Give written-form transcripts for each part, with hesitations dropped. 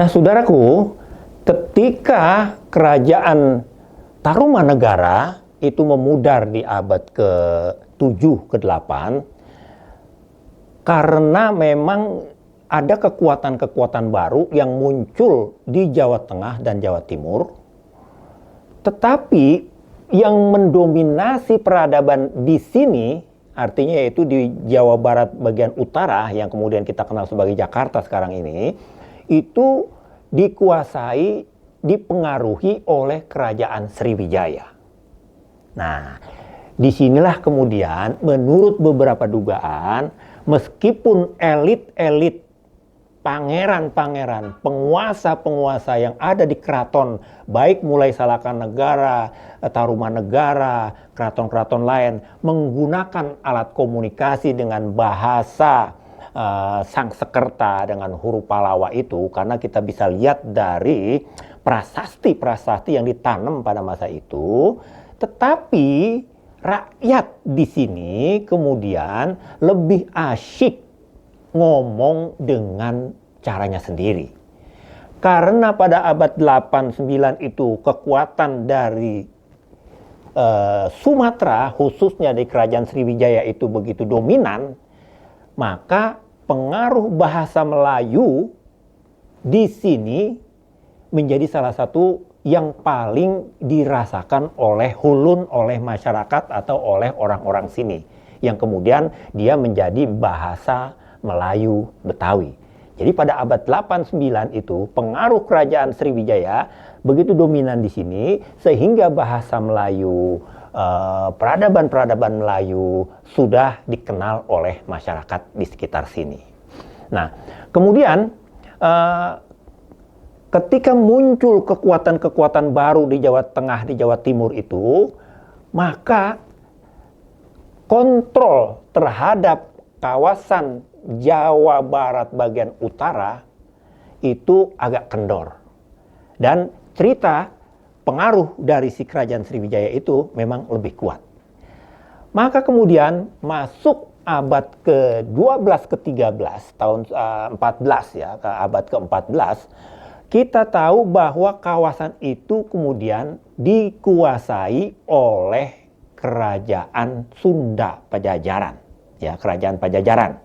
Nah, saudaraku, ketika kerajaan Tarumanegara itu memudar di abad ke-7, ke-8, karena memang ada kekuatan-kekuatan baru yang muncul di Jawa Tengah dan Jawa Timur, tetapi yang mendominasi peradaban di sini, artinya yaitu di Jawa Barat bagian utara, yang kemudian kita kenal sebagai Jakarta sekarang ini, itu dikuasai, dipengaruhi oleh kerajaan Sriwijaya. Nah, disinilah kemudian menurut beberapa dugaan, meskipun elit-elit, pangeran-pangeran, penguasa-penguasa yang ada di keraton, baik mulai Salakanegara, Tarumanegara, keraton-keraton lain, menggunakan alat komunikasi dengan bahasa Sangsekerta dengan huruf Pallawa itu, karena kita bisa lihat dari prasasti-prasasti yang ditanam pada masa itu, tetapi rakyat di sini kemudian lebih asyik ngomong dengan caranya sendiri. Karena pada abad 8-9 itu kekuatan dari Sumatera, khususnya di kerajaan Sriwijaya itu begitu dominan, maka pengaruh bahasa Melayu di sini menjadi salah satu yang paling dirasakan oleh hulun, oleh masyarakat atau oleh orang-orang sini, yang kemudian dia menjadi bahasa Melayu Betawi. Jadi pada abad 8-9 itu pengaruh kerajaan Sriwijaya begitu dominan di sini, sehingga bahasa Melayu, peradaban-peradaban Melayu sudah dikenal oleh masyarakat di sekitar sini. Nah, kemudian ketika muncul kekuatan-kekuatan baru di Jawa Tengah, di Jawa Timur itu, maka kontrol terhadap kawasan Jawa Barat bagian utara itu agak kendor. Dan cerita pengaruh dari si kerajaan Sriwijaya itu memang lebih kuat. Maka kemudian masuk abad ke-12, ke-13, tahun 14 ya, ke abad ke-14, kita tahu bahwa kawasan itu kemudian dikuasai oleh kerajaan Sunda Pajajaran, ya, kerajaan Pajajaran.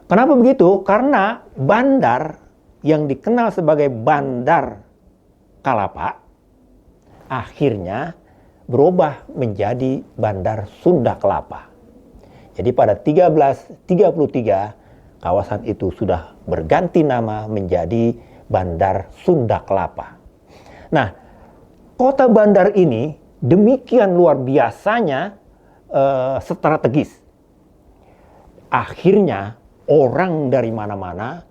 Kenapa begitu? Karena bandar yang dikenal sebagai Bandar Kalapa akhirnya berubah menjadi Bandar Sunda Kelapa. Jadi pada 1333 kawasan itu sudah berganti nama menjadi Bandar Sunda Kelapa. Nah, kota bandar ini demikian luar biasanya strategis. Akhirnya orang dari mana-mana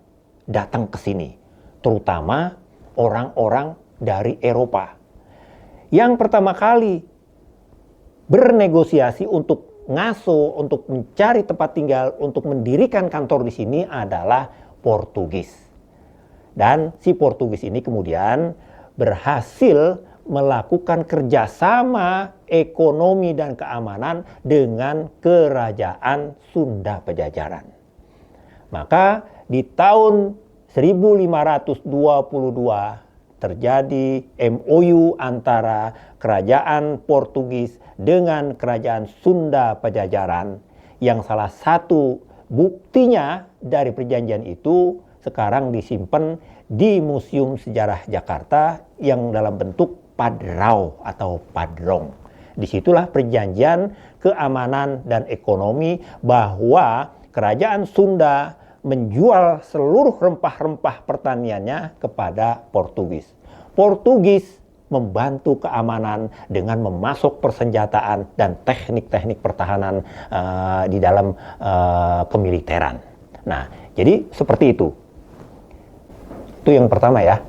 datang ke sini, terutama orang-orang dari Eropa. Yang pertama kali bernegosiasi untuk ngaso, untuk mencari tempat tinggal, untuk mendirikan kantor di sini adalah Portugis. Dan si Portugis ini kemudian berhasil melakukan kerjasama ekonomi dan keamanan dengan kerajaan Sunda Pajajaran. Maka di tahun 1522 terjadi MOU antara kerajaan Portugis dengan kerajaan Sunda Pajajaran, yang salah satu buktinya dari perjanjian itu sekarang disimpan di Museum Sejarah Jakarta yang dalam bentuk padrau atau padrong. Disitulah perjanjian keamanan dan ekonomi bahwa kerajaan Sunda menjual seluruh rempah-rempah pertaniannya kepada Portugis. Portugis membantu keamanan dengan memasok persenjataan dan teknik-teknik pertahanan di dalam kemiliteran. Nah, jadi seperti itu. Itu yang pertama ya.